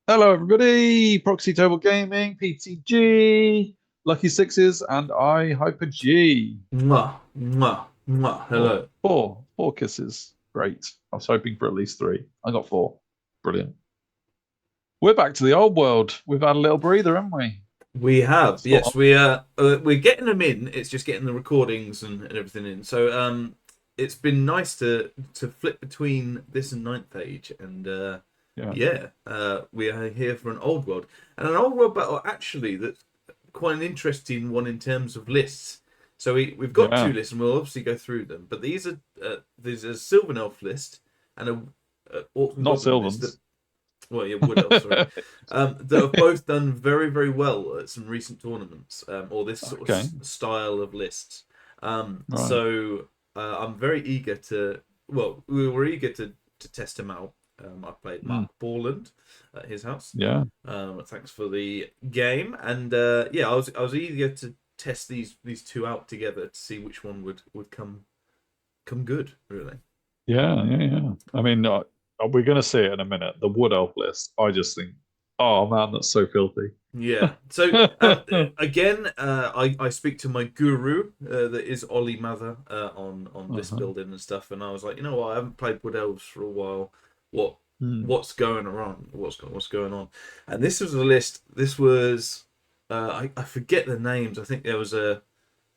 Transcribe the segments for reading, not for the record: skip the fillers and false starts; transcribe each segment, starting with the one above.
Hello, everybody. Proxy Table Gaming, PTG, Lucky Sixes, and I, Hyper G. Mwah, mwah, mwah. Four, Hello. four, four kisses. Great. I was hoping for at least three. I got four. Brilliant. We're back to the old world. We've had a little breather, haven't we? We have, Spot yes, on. we're getting them in. It's just getting the recordings and everything in. So it's been nice to flip between this and Ninth Age, and Yeah. we are here for an old world and an old world battle actually that's quite an interesting one in terms of lists. So we've got Yeah. two lists, and we'll obviously go through them. But there's a Sylvan Elf list and a Orc and Not Goblin list that, Sylvans. well, yeah, Wood Elf, sorry, that have both done very, very well at some recent tournaments, or this sort of Okay. style of lists. Right. So I'm very eager to. Well, we were eager to test him out. I played Mm. Mark Borland at his house. Yeah. Thanks for the game, and I was eager to test these two out together to see which one would come good, really. Yeah. Yeah. Yeah. I mean, we're going to see it in a minute. The Wood Elf list. I just think, oh man, that's so filthy. Yeah. So again, I speak to my guru that is Ollie Mather on list Uh-huh. building and stuff, and I was like, you know what, I haven't played Wood Elves for a while. What Mm. what's going around? What's going on? And this was a list. This was I forget the names. I think there was a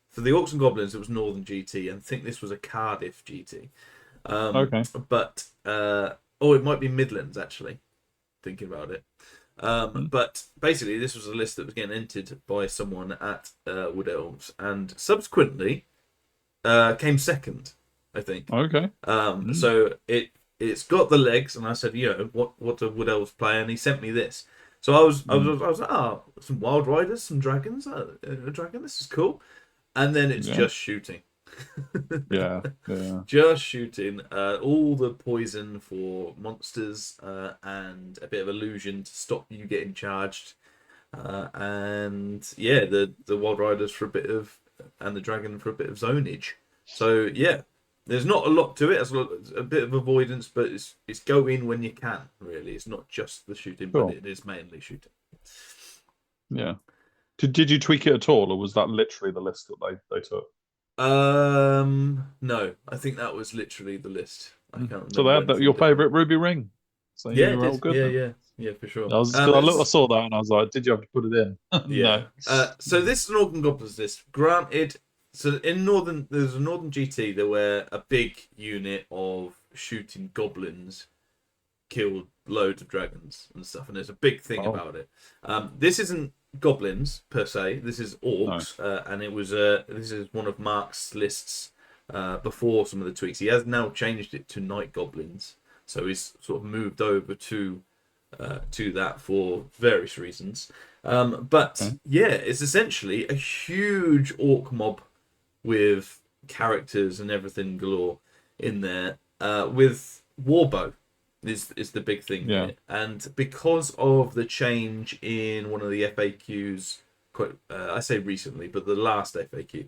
for the Orcs and Goblins. It was Northern GT, and I think this was a Cardiff GT. Okay. But oh, it might be Midlands actually. Thinking about it. Mm. But basically, this was a list that was getting entered by someone at Wood Elves, and subsequently came second, I think. Okay. Mm. So it's got the legs, and I said, you know, what do Wood Elves play? And he sent me this. So Mm. I was like, oh, some Wild Riders, some dragons, a dragon. This is cool. And then it's Yeah. just shooting. Yeah. Yeah. Just shooting all the poison for monsters and a bit of illusion to stop you getting charged. And yeah, the Wild Riders for a bit of, and the Dragon for a bit of zonage. So yeah, there's not a lot to it. It's a bit of avoidance, but it's go in when you can. Really, it's not just the shooting, but Cool. it is mainly shooting. Yeah. Did you tweak it at all, or was that literally the list that they took? No, I think that was literally the list. I Mm. can't So they remember had anything your different. favorite ruby ring. So Yeah, you it were all did. good Yeah, then. yeah, yeah, for sure. I was cause I It's saw that and I was like, did you have to put it in? Yeah. No. So this is an Organ Goblins list. Granted, so in Northern, there's a Northern GT. There were a big unit of shooting goblins killed loads of dragons and stuff, and there's a big thing Oh about it. This isn't goblins per se. This is no. orcs, and it was this is one of Mark's lists before some of the tweaks. He has now changed it to night goblins, so he's sort of moved over to that for various reasons. But Okay. yeah, it's essentially a huge orc mob with characters and everything galore in there. With Warbow is the big thing Yeah. here, and because of the change in one of the FAQs, quite I say recently, but the last FAQ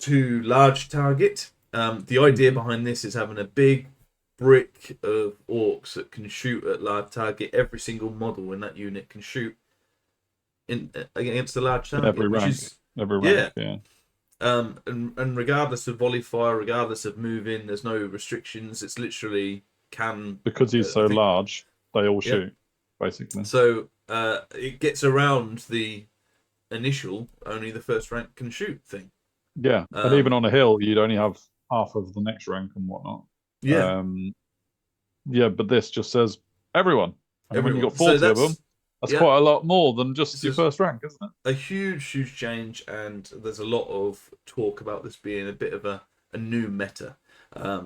to large target. The idea Hmm. behind this is having a big brick of orcs that can shoot at large target. Every single model in that unit can shoot in against a large In every target, which rank. is Every rank, yeah. yeah. And regardless of volley fire, regardless of moving, there's no restrictions. It's literally can Because he's I so think large, they all yeah. shoot, basically. So it gets around the initial only the first rank can shoot thing. Yeah. And even Um, on a hill, you'd only have half of the next rank and whatnot. yeah, Um, yeah, but this just says everyone. And when you got everyone. So 40 of them, that's that's yeah. quite a lot more than just This your is first rank, isn't it? a huge change, and there's a lot of talk about this being a bit of a new meta.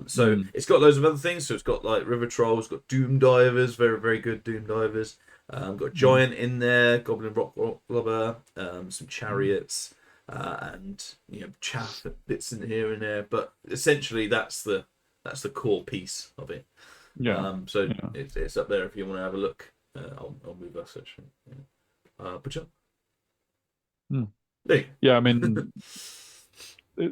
So Mm. it's got loads of other things. So it's got like river trolls, got doom divers, very good doom divers. Got Mm. giant in there, goblin rock lobber, some Mm. chariots, and chaff bits in here and there. But essentially, that's the core piece of it. Yeah. So Yeah. it's up there if you want to have a look. I'll move us actually. Yeah. But yeah. Mm. Hey. Yeah, I mean,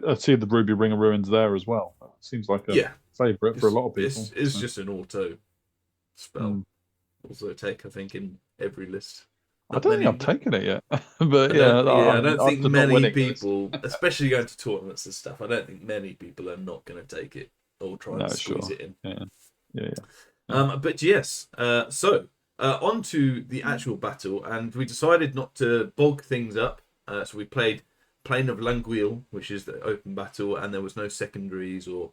I see the Ruby Ring of Ruins there as well. That seems like a Yeah, favorite for a it's, lot of it's people. it's So, just an auto spell. mm. also take, I think, in every list. I Not don't think many. I've taken it yet, but I yeah, don't. Yeah, I don't think after not many winning this. people, especially going to tournaments and stuff. I don't think many people are not going to take it or try No, and squeeze sure. it in. Yeah, yeah, yeah. But yes, so on to the actual battle, and we decided not to bog things up. So we played Plain of Languille, which is the open battle, and there was no secondaries or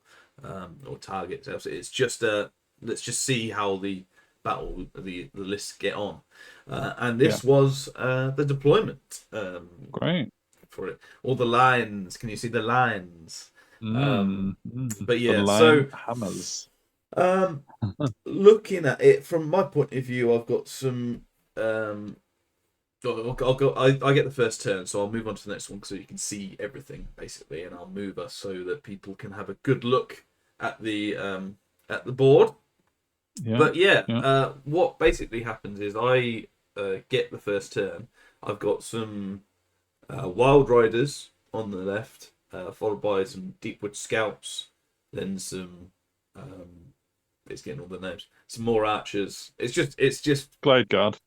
targets. It's just let's just see how the battle the lists get on, and this was the deployment Great. for it. All the lines. Can you see the lines? But The yeah, line so. hammers. Um, Looking at it from my point of view, I've got some. I'll go. I get the first turn, so I'll move on to the next one so you can see everything basically, and I'll move us so that people can have a good look at the board. Yeah. But yeah, Yeah. what basically happens is I get the first turn. I've got some Wild Riders on the left, followed by some Deepwood Scouts, then some. It's getting all the names. Some more archers. It's just Blade guard.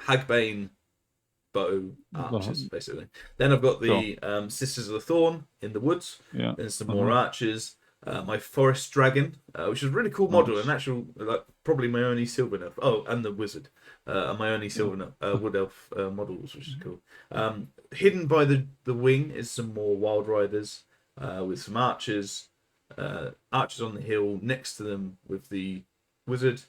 Hagbane bow archers basically. Then I've got Sure. the Sisters of the Thorn in the woods. Yeah. Then some more archers. My forest dragon, which is a really cool model, Nice. and actual like probably my only silver elf. Oh, and the wizard, and my only silver wood elf models, which is cool. Hidden by the wing is some more wild riders with some archers. Archers on the hill next to them with the wizard,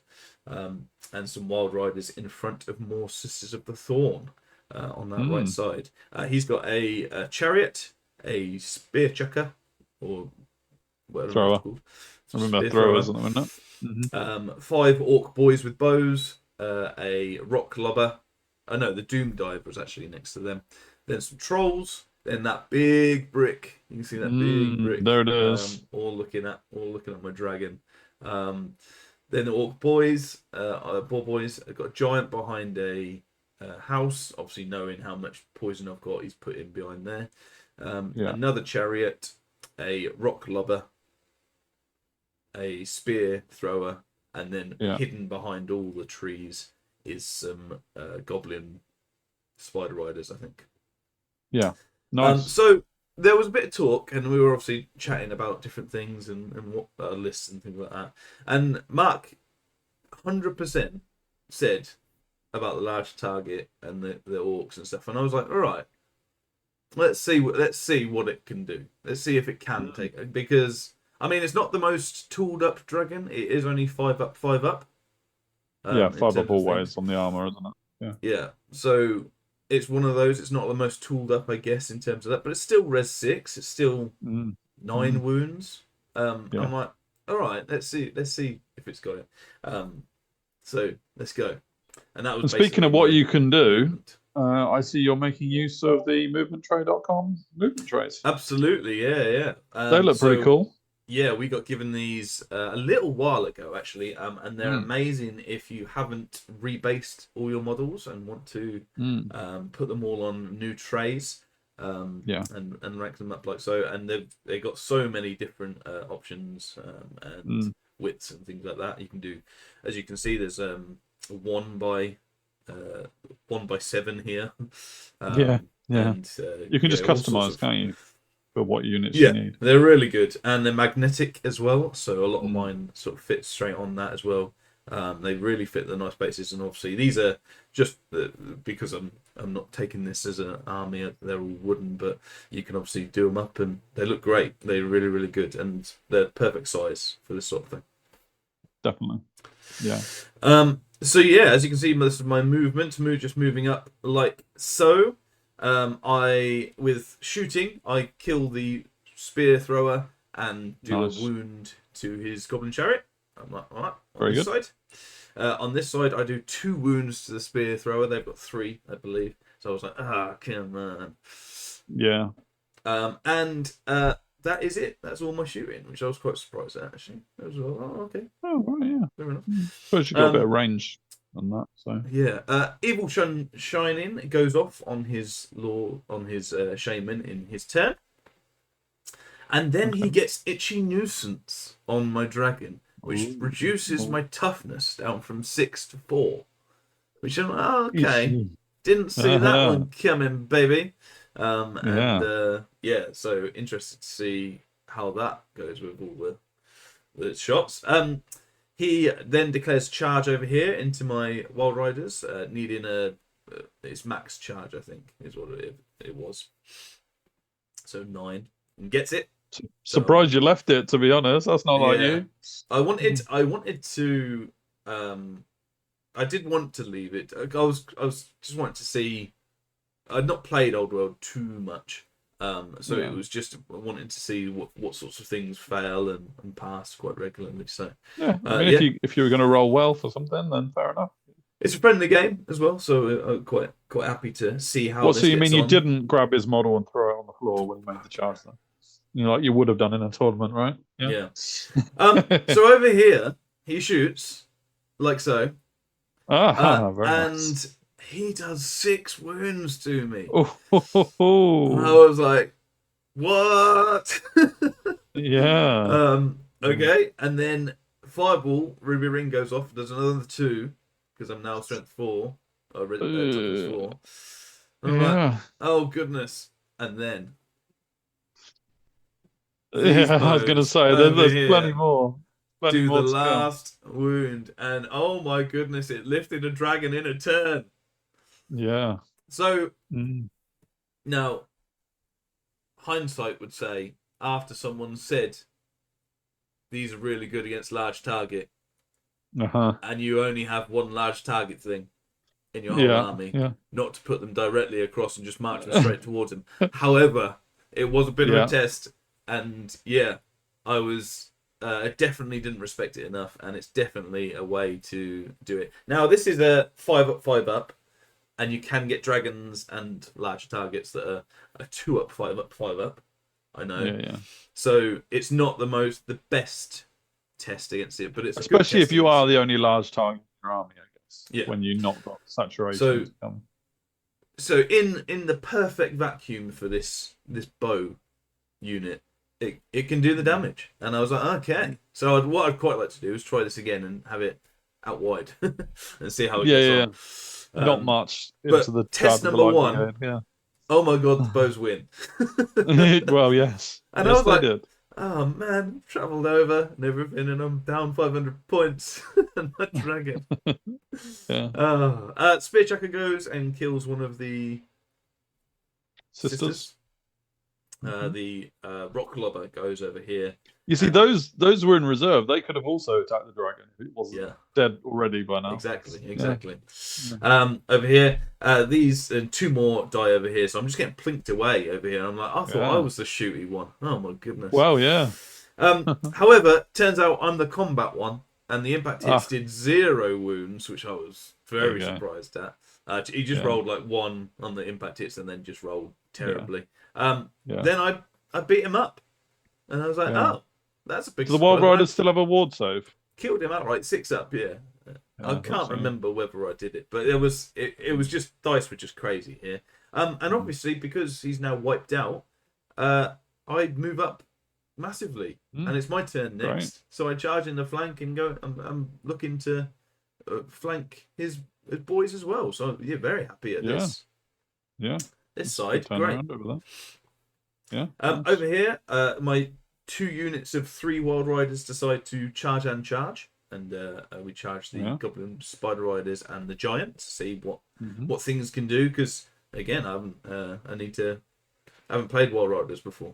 and some wild riders in front of more Sisters of the Thorn on that right side. He's got a chariot, a spear chucker, or whatever Thrower. it's called. I remember Spear throwers thrower. on them, isn't it? 5 orc boys with bows, a rock lobber. Oh no, the doom diver is actually next to them. Then some trolls. Then that big brick. You can see that big brick. There it is. All looking at my dragon. Then the orc boys, boar boys. I've got a giant behind a house. Obviously, knowing how much poison I've got, he's put in behind there. Another chariot, a rock lobber, a spear thrower, and then hidden behind all the trees is some goblin spider riders, I think. Yeah. Nice. So there was a bit of talk, and we were obviously chatting about different things and what lists and things like that. And Mark, 100% said about the large target and the orcs and stuff, and I was like, all right, let's see what it can do. Let's see if it can take it, because I mean it's not the most tooled up dragon. It is only 5 up, 5 up. 5 up always on the armor, isn't it? Yeah. So it's one of those. It's not the most tooled up, I guess, in terms of that, but it's still res 6. It's still 9 wounds. I'm like, all right, let's see if it's got it. So let's go. And that was. And speaking of what you can do, I see you're making use of the movementtray.com movement trays. Absolutely, yeah. They look pretty cool. Yeah, we got given these a little while ago, actually, and they're amazing if you haven't rebased all your models and want to put them all on new trays, and rank them up like so. And they've got so many different options and widths and things like that. You can do, as you can see, there's 1 by 7 here. And, you can just customize, can't you? For what units you need. They're really good, and they're magnetic as well, so a lot of mine sort of fit straight on that as well. They really fit the nice bases, and obviously these are just because I'm not taking this as an army, they're all wooden, but you can obviously do them up and they look great. They're really, really good, and they're perfect size for this sort of thing. Definitely. Yeah. So yeah, as you can see, this is my movement, just moving up like so. With shooting, I kill the spear thrower and do a wound to his goblin chariot. I'm like, all right, on this side. On this side, I do 2 wounds to the spear thrower. They've got 3, I believe. So I was like, come on. Yeah. And that is it. That's all my shooting, which I was quite surprised at, actually. I was like, oh, okay. Oh, right, yeah. Fair enough. Suppose you got a bit of range on that, so. Yeah. Evil Shining goes off on his shaman in his turn. And then he gets Itchy Nuisance on my dragon, which reduces my toughness down from 6 to 4. Which I'm like, oh, okay. Didn't see that one coming, baby. Yeah, so interested to see how that goes with all the shots. He then declares charge over here into my Wild Riders, needing it's max charge, I think, is what it was. So 9, and gets it. Surprised you left it, to be honest. That's not like you. I wanted to. I did want to leave it. I was just wanting to see. I'd not played Old World too much, so it was just wanting to see what sorts of things fail and pass quite regularly. So yeah, I mean, if you were going to roll well for something, then fair enough. It's a friendly game as well, so I'm quite happy to see how. What? So you mean you didn't grab his model and throw it on the floor when you made the charge, then? You know, like you would have done in a tournament, right? Yeah. So over here, he shoots like so. Very and nice. He does 6 wounds to me. Oh. I was like, what? Yeah. Okay, and then Fireball, Ruby Ring goes off, does another 2, because I'm now strength 4. Toughness 4. And I'm like, oh goodness. And then I was going to say, there's plenty more. Do the last wound, and oh my goodness, it lifted a dragon in a turn. Yeah. So now, hindsight would say, after someone said these are really good against large target, and you only have one large target thing in your whole army, not to put them directly across and just march them straight towards them. However, it was a bit of a test, and I was. I definitely didn't respect it enough, and it's definitely a way to do it. Now, this is a 5-up, 5-up, and you can get dragons and large targets that are a 2-up, 5-up, 5-up. I know. Yeah. So it's not the best test against it, but it's especially if you are the only large target in your army, I guess. Yeah. When you've not got saturation. So in the perfect vacuum for this bow unit, it can do the damage, and I was like, okay. So what I'd quite like to do is try this again and have it out wide and see how it gets on. Not much into the test number 1. Yeah. Oh my god, the bows win. Well, yes. And I was like, oh man, travelled over and everything, and I'm down 500 points and my dragon. Spearchucker goes and kills one of the sisters. The rock lobber goes over here. You see, those were in reserve. They could have also attacked the dragon if it wasn't dead already by now. Exactly. Over here, these 2 more die over here, so I'm just getting plinked away over here. I'm like, I thought I was the shooty one. Oh my goodness. Well, yeah. However, turns out I'm the combat one, and the impact hits did 0 wounds, which I was very surprised at. He just rolled like 1 on the impact hits, and then just rolled terribly. Then I beat him up, and I was like, oh, that's a big. Do the Wild Riders still have a ward save? Killed him outright, 6-up. I can't remember whether I did it, but it was just dice were just crazy here. And obviously because he's now wiped out, I'd move up massively, and it's my turn next. So I charge in the flank and go. I'm looking to flank his boys as well. So very happy at this. Yeah. This side, great. Over there. Over here, my 2 units of 3 Wild Riders decide to charge, and we charge the Goblin Spider Riders and the Giant to see what things can do. Because again, I haven't played Wild Riders before.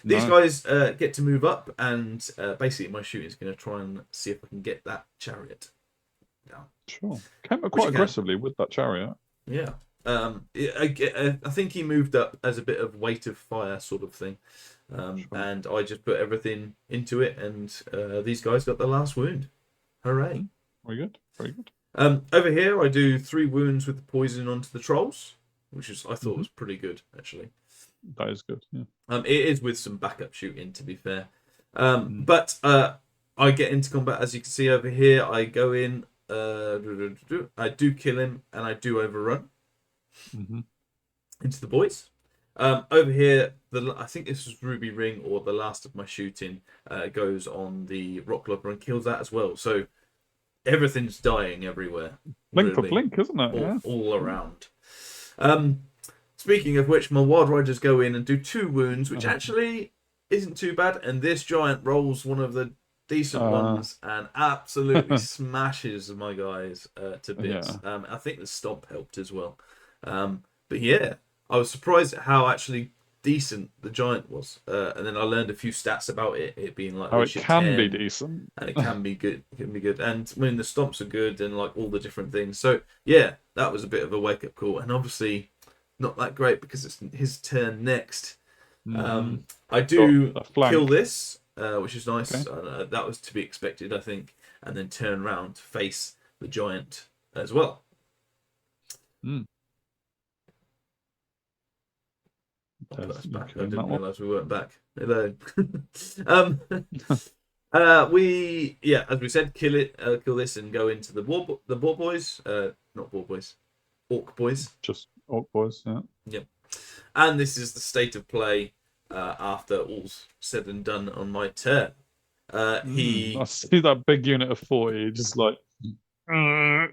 These guys get to move up, and basically my shooting is going to try and see if I can get that chariot down. Sure, came up quite aggressively with that chariot. Yeah. I think he moved up as a bit of weight of fire sort of thing, and I just put everything into it, and these guys got the last wound. Hooray! Very good. Over here, I do 3 wounds with the poison onto the trolls, which I thought was pretty good actually. That is good. Yeah. It is with some backup shooting, to be fair. But I get into combat, as you can see over here. I go in. I do kill him, and I do overrun. Into the boys. Over here, I think this was Ruby Ring, or the last of my shooting goes on the Rock Lobber and kills that as well. So everything's dying everywhere. Blink for Really, blink, isn't it? Yeah. all around. Speaking of which, my Wild Riders go in and do 2 wounds, which actually isn't too bad. And this giant rolls one of the decent ones and absolutely smashes my guys to bits. I think the stomp helped as well. But yeah, I was surprised at how actually decent the giant was. And then I learned a few stats about it being like it can 10, be decent. and it can be good. It can be good. And I mean, the stomps are good and like all the different things. So yeah, that was a bit of a wake up call. And obviously, not that great because it's his turn next. I do kill this, which is nice. That was to be expected, I think. And then turn around to face the giant as well. I didn't realise we weren't back. Hello. As we said, kill this and go into the boar boys. Not boar boys, orc boys. Just orc boys, yeah. Yep. And this is the state of play after all's said and done on my turn. I see that big unit of 40, just like yeah.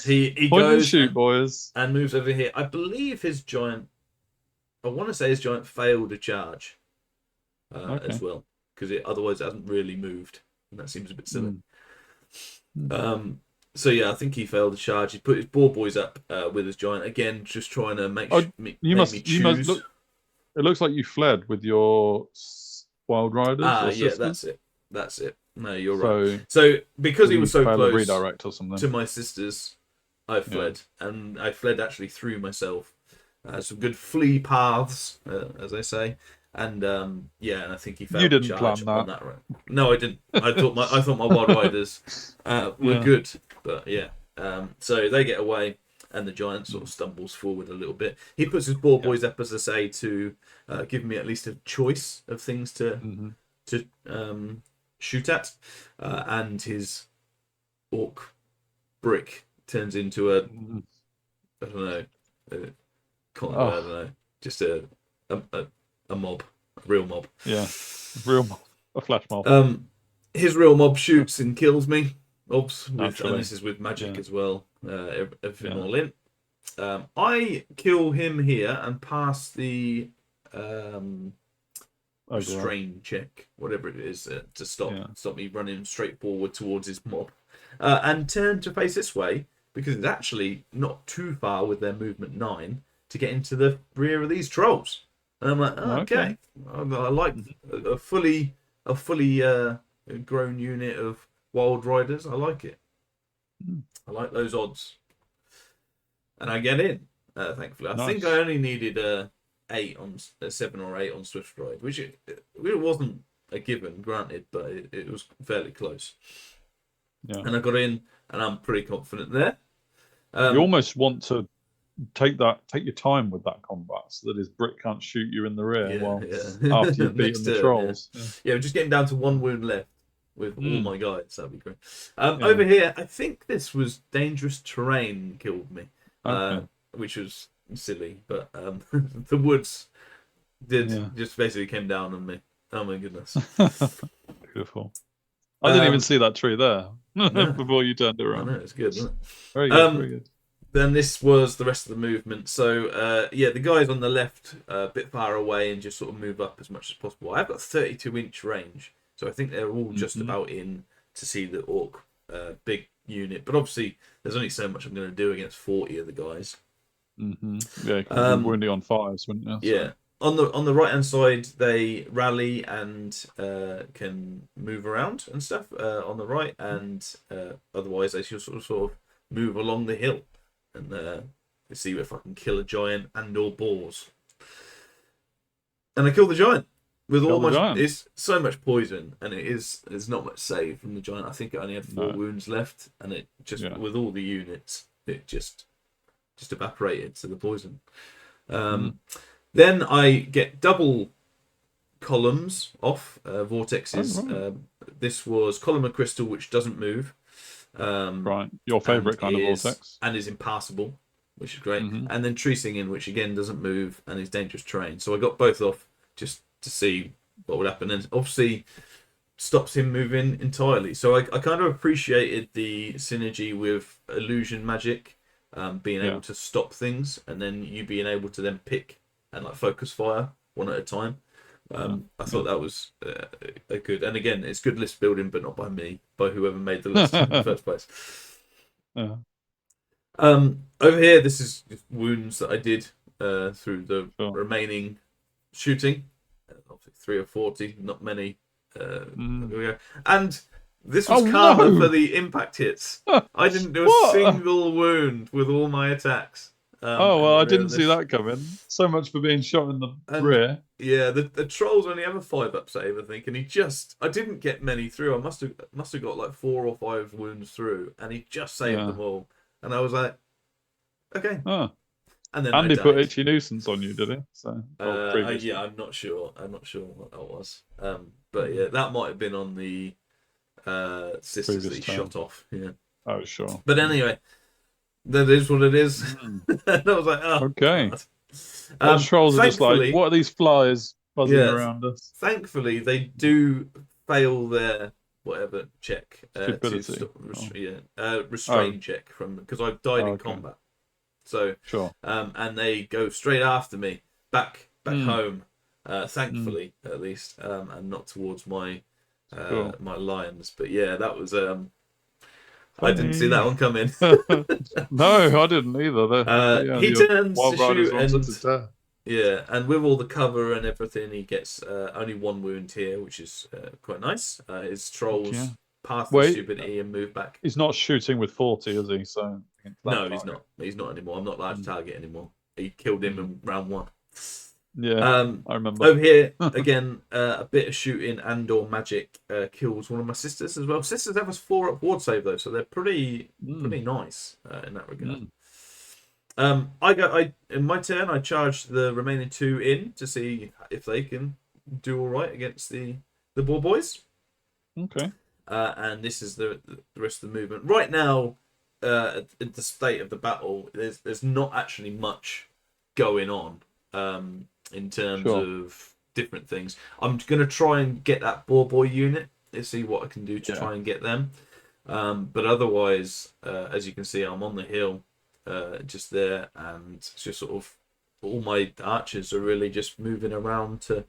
He point goes and shoot, boys, and moves over here. I believe his giant. I want to say his giant failed a charge as well, because it otherwise hasn't really moved, and that seems a bit silly. So yeah, I think he failed the charge. He put his boar boys up with his giant again, just trying to make me choose. It looks like you fled with your Wild Riders. Yeah, that's it. No, you're right. So because he was so close redirect or something to my sisters, I fled, and I fled actually through myself. Some good flea paths, as they say. And and I think he failed the charge on that round. No, I didn't. I thought my Wild Riders were good, but yeah. So they get away, and the giant sort of stumbles forward a little bit. He puts his boar boys up, as I say, to give me at least a choice of things to shoot at, and his orc brick turns into a I don't know, I don't know, just a mob, a real mob. Yeah, real mob, a flash mob. His real mob shoots and kills me. And this is with magic as well. Everything all in. I kill him here and pass the restrain check, whatever it is, to stop me running straight forward towards his mob, and turn to face this way because it's actually not too far with their movement 9 to get into the rear of these trolls. And I'm like, okay. I like a fully grown unit of Wild Riders. I like it. I like those odds, and I get in. Thankfully, I think I only needed a 7 or 8 on Swift Stride, which it wasn't a given, granted, but it was fairly close. Yeah. And I got in, and I'm pretty confident there. You almost want to take your time with that combat so that his brick can't shoot you in the rear after you've beaten the trolls. Yeah, we're just getting down to 1 wound left with all my guys. That'd be great. Over here, I think this was dangerous terrain killed me, which was silly, but the woods just basically came down on me. Oh my goodness. Beautiful. I didn't even see that tree there before you turned it around. I know, it's good, isn't it? Very good, very good. Then this was the rest of the movement. So the guys on the left a bit far away and just sort of move up as much as possible. I've got 32-inch range, so I think they're all just about in to see the orc big unit. But obviously, there's only so much I'm going to do against 40 of the guys. Yeah, because you're wounding on 5s, wouldn't you? Yeah. On the right hand side, they rally and can move around and stuff on the right, and otherwise they should sort of move along the hill and see if I can kill a giant and or boars. And I kill the giant with all my. It's so much poison, and there's not much save from the giant. I think I only had 4 wounds left, and it just with all the units, it just evaporated to the poison. Then I get double columns off vortexes. This was column of crystal, which doesn't move. Right, your favourite kind of vortex. And is impassable, which is great. And then tree singing, which again doesn't move and is dangerous terrain. So I got both off just to see what would happen. And obviously, stops him moving entirely. So I kind of appreciated the synergy with illusion magic, being able to stop things, and then you being able to then pick and like focus fire one at a time. I thought that was a good, and again, it's good list building, but not by me, by whoever made the list in the first place. Yeah. Over here, this is just wounds that I did through the Sure. remaining shooting. Obviously 3 or 40, not many. There we go. And this was karma for the impact hits. I didn't do a single wound with all my attacks. I didn't see that coming. So much for being shot in the rear. Yeah, the trolls only have a 5-up save, I think, and I didn't get many through. I must have got like 4 or 5 wounds through, and he just saved them all. And I was like, okay. And then Andy put itchy nuisance on you, did he? So yeah, I'm not sure. I'm not sure what that was. But yeah, that might have been on the sisters that he shot off. Yeah. Oh, sure. But anyway, that is what it is. And I was like, oh, okay. Trolls are just like, what are these flies buzzing around us? Thankfully, they do fail their whatever check to stop, restrain check from, because I've died in combat. So and they go straight after me back home, thankfully at least, and not towards my my lions. But yeah, that was I didn't see that one coming. No, I didn't either. He turns to shoot, and and with all the cover and everything, he gets only 1 wound here, which is quite nice. His trolls pass the stupidity and move back. He's not shooting with 40, is he? So no, he's not. He's not anymore. I'm not allowed to target anymore. He killed him in round 1. Yeah, I remember. Over here, again, a bit of shooting and/or magic kills one of my sisters as well. Sisters have a 4-up ward save though, so they're pretty nice in that regard. In my turn, I charged the remaining 2 in to see if they can do all right against the boar boys. Okay. And this is the rest of the movement. Right now, at the state of the battle, there's not actually much going on in terms of different things. I'm going to try and get that boar boy unit and see what I can do to try and get them. But otherwise, as you can see, I'm on the hill, just there, and it's just sort of all my archers are really just moving around to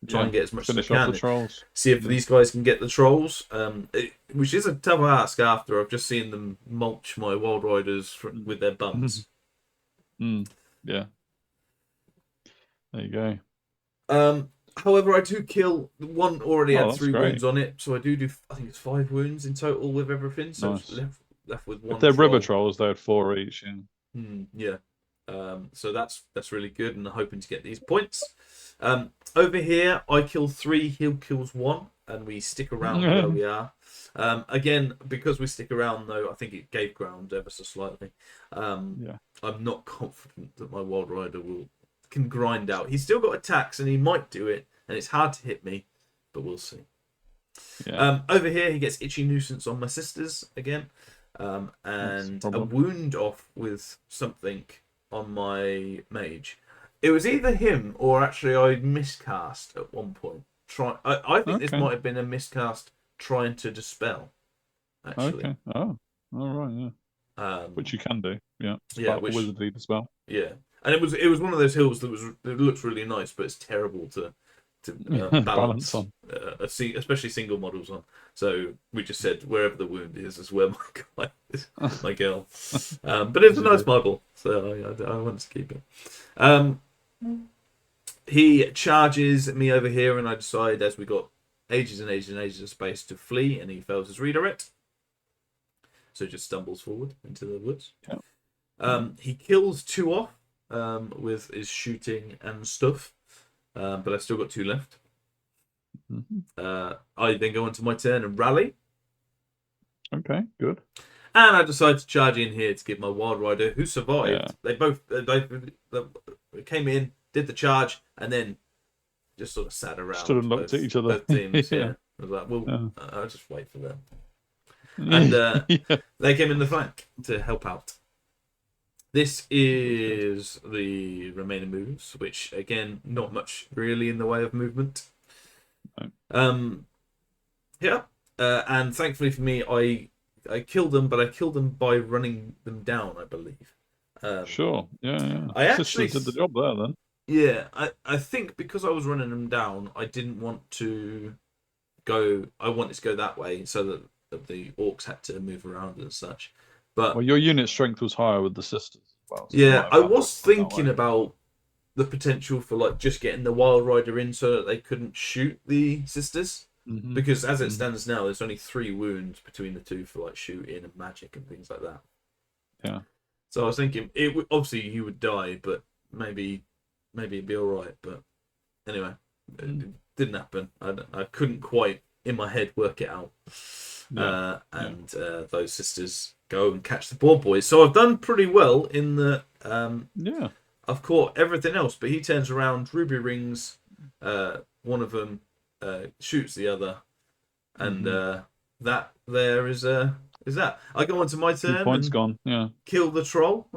try and get as much as I can. The trolls. See if these guys can get the trolls, which is a tough ask after I've just seen them mulch my wild riders with their bums. Yeah. There you go. However, I do kill one. Already had 3 wounds on it, so I do. I think it's 5 wounds in total with everything. So it's left with 1. If they're river trolls, they had 4 each. Yeah. So that's really good, and I'm hoping to get these points. Over here, I kill 3, he kills 1, and we stick around where we are. Again, because we stick around, though, I think it gave ground ever so slightly. I'm not confident that my Wild Rider can grind out. He's still got attacks, and he might do it, and it's hard to hit me, but we'll see. Over here, he gets Itchy Nuisance on my sisters again, and a wound off with something on my mage. It was either him or actually I miscast at one point. I think this might have been a miscast trying to dispel. Actually. Okay. Oh. All right. Yeah. Which you can do. Yeah. Which wizardry dispel. Yeah, and it was one of those hills that looks really nice, but it's terrible to balance on, especially single models on. So we just said wherever the wound is where my guy is, my girl. But it's a nice model, so I wanted to keep it. He charges me over here, and I decide, as we got ages and ages and ages of space, to flee, and he fails his redirect. So just stumbles forward into the woods. He kills 2 off with his shooting and stuff, but I've still got 2 left. I then go into my turn and rally. Okay, good. And I decide to charge in here to give my Wild Rider, who survived. They both came in, did the charge, and then just sort of sat around. Stood and looked at each other. Both teams, I was like, well, I'll just wait for them. And they came in the flank to help out. This is the remaining moves, which, again, not much really in the way of movement. Yeah. And thankfully for me, I killed them, but I killed them by running them down, I believe. Sure. Yeah, yeah. I actually, Sisters did the job there then. yeah, I think because I was running them down, I didn't want to go. I wanted to go that way so that the orcs had to move around and such. But Well, your unit strength was higher with the sisters as well, so you might yeah, have I found was it that way. thinking about the potential for like just getting the wild rider in so that they couldn't shoot the sisters. Hmm. Because as it Hmm. stands now, there's only 3 wounds between the two for like shooting and magic and things like that. Yeah. So I was thinking, obviously he would die, but maybe it'd be all right. But anyway, it didn't happen. I couldn't quite in my head work it out. Yeah. And those sisters go and catch the ball boys. So I've done pretty well in the. Yeah. I've caught everything else, but he turns around, ruby rings. One of them shoots the other, and that there is that. I go on to my 2 turn points and gone. Yeah. kill the troll.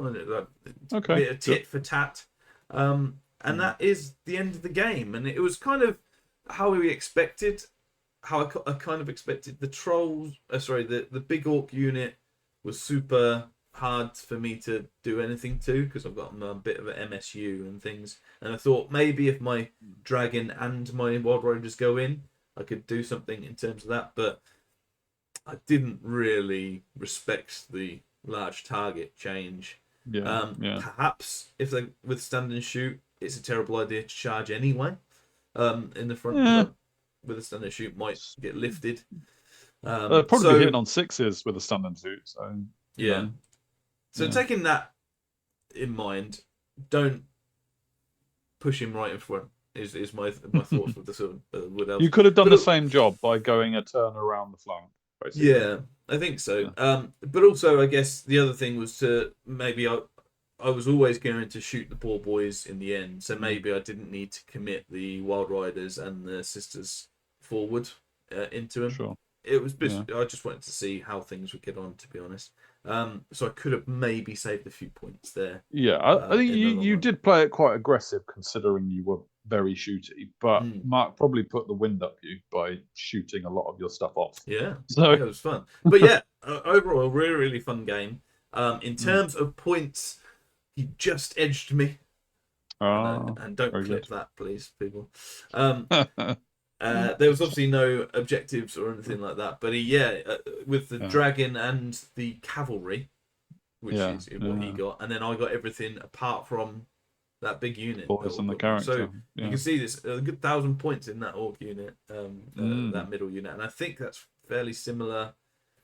Okay. Bit of tit Good. for tat. And that is the end of the game. And it was kind of how we expected. How I kind of expected the trolls. The big orc unit was super hard for me to do anything to because I've got a bit of an MSU and things. And I thought maybe if my dragon and my wild riders go in, I could do something in terms of that. But I didn't really respect the large target change. Yeah. Yeah. Perhaps if they withstand and shoot, it's a terrible idea to charge anyway. In the front, Yeah. because withstand and shoot might get lifted. Probably So be hitting on 6s with a stun and suit. So you yeah. know, So yeah. taking that in mind, don't push him right in front. Is my thoughts with the sort of wood elves. You could have done But the same job by going a turn around the flank, basically. yeah, I think so. Yeah. But also, I guess the other thing was to maybe I was always going to shoot the poor boys in the end, so maybe I didn't need to commit the wild riders and the sisters forward into him. Sure. It was Yeah. I just wanted to see how things would get on, to be honest. So I could have maybe saved a few points there. Yeah, I think in the long you run. did play it quite aggressive considering you were very shooty, but Mark probably put the wind up you by shooting a lot of your stuff off. Yeah, So yeah, it was fun. But yeah, overall, a really, really fun game. In terms of points, he just edged me. And don't clip that, please, people. There was obviously no objectives or anything like that, but with the dragon and the cavalry, which is what he got, and then I got everything apart from that big unit. Boys and the character. So you can see this a good 1,000 points in that orc unit, that middle unit, and I think that's fairly similar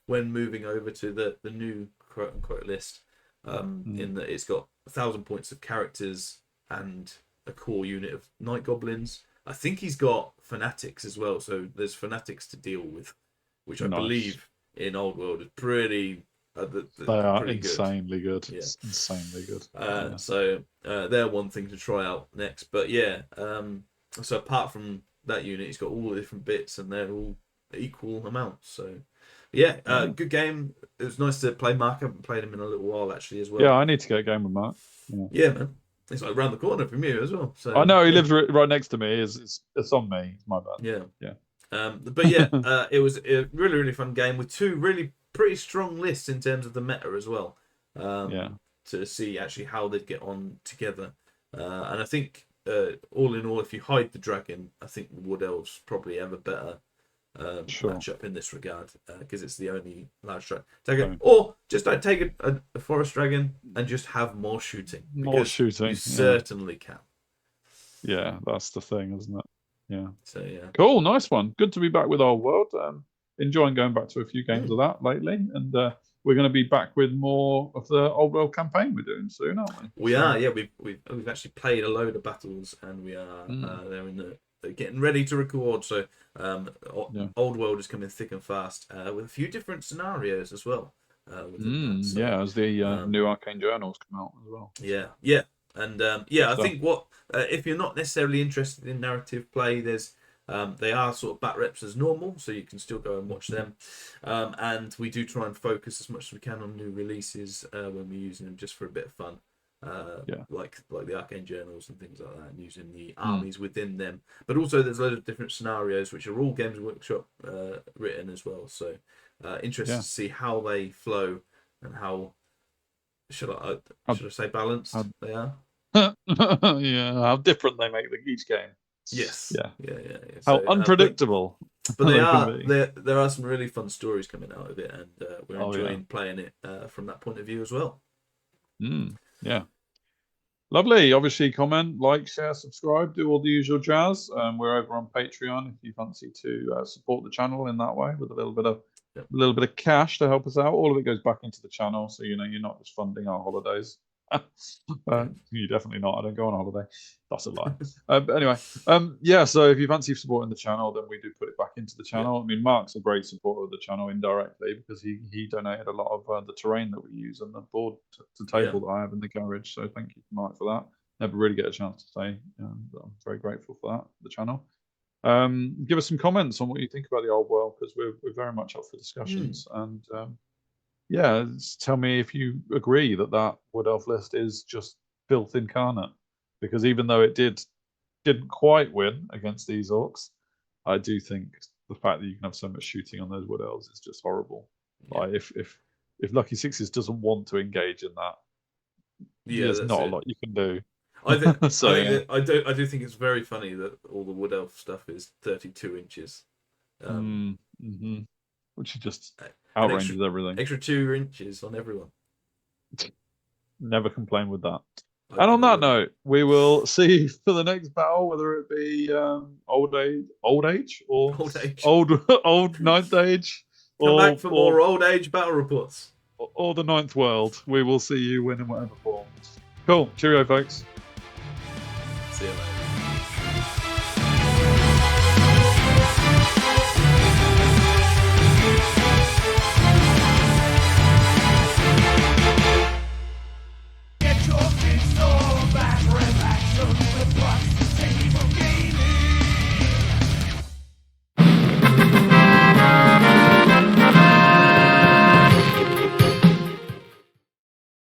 when moving over to the new quote unquote list. In that it's got 1,000 points of characters and a core unit of night goblins. I think he's got fanatics as well, so there's fanatics to deal with, which I believe in Old World is pretty. They are pretty insanely good. Yeah. Insanely good. So they're one thing to try out next. But yeah, so apart from that unit, he's got all the different bits, and they're all equal amounts. So yeah, good game. It was nice to play Mark. I haven't played him in a little while actually as well. Yeah, I need to get a game with Mark. Yeah, man. It's like around the corner from you as well. So I know he lives right next to me. It's on me. It's my bad. Yeah. But yeah, it was a really, really fun game with two really pretty strong lists in terms of the meta as well. To see actually how they'd get on together. And I think all in all, if you hide the dragon, I think the Wood Elves probably have a better match up in this regard because it's the only large dragon. Or just don't take a forest dragon and just have more shooting. More shooting. You certainly can. Yeah, that's the thing, isn't it? Yeah. So yeah. Cool, nice one. Good to be back with Old World. Enjoying going back to a few games of that lately, and we're going to be back with more of the Old World campaign we're doing soon, aren't we? We are, yeah. We've actually played a load of battles, and we are they're in the getting ready to record. So Old World is coming thick and fast with a few different scenarios as well. Yeah, as the new Arcane Journals come out as well. Yeah, and I think what if you're not necessarily interested in narrative play, there's they are sort of bat reps as normal, so you can still go and watch them. And we do try and focus as much as we can on new releases when we're using them just for a bit of fun. like the arcane journals and things like that, and using the armies within them. But also there's a load of different scenarios which are all Games Workshop written as well. So interested to see how they flow and how should I say balanced they are. Yeah, how different they make each game. Yes. Yeah. So, how unpredictable. But there are some really fun stories coming out of it, and we're enjoying playing it from that point of view as well. Yeah. Lovely. Obviously, comment, like, share, subscribe, do all the usual jazz. We're over on Patreon if you fancy to support the channel in that way with a little bit of cash to help us out. All of it goes back into the channel, so you're not just funding our holidays. You're definitely not. I don't go on holiday. That's a lie. But anyway, so if you fancy supporting the channel, then we do put it back into the channel. I mean, Mark's a great supporter of the channell indirectly because he donated a lot of the terrain that we use and the board to table that I have in the garage. So thank you, Mark, for that. Never really get a chance to say. I'm very grateful for that, the channel. Give us some comments on what you think about the old world, because we're very much up for discussions. And tell me if you agree that Wood Elf list is just filth incarnate. Because even though it didn't quite win against these orcs, I do think the fact that you can have so much shooting on those Wood Elves is just horrible. Like if Lucky Sixes doesn't want to engage in that, there's not a lot you can do. I do think it's very funny that all the Wood Elf stuff is 32 inches. Which just outranges everything. Extra 2 inches on everyone. Never complain with that. And on that note, we will see for the next battle, whether it be old age, or old ninth age. Come back for more old age battle reports. Or the ninth world. We will see you win in whatever form. Cool. Cheerio, folks. See you later.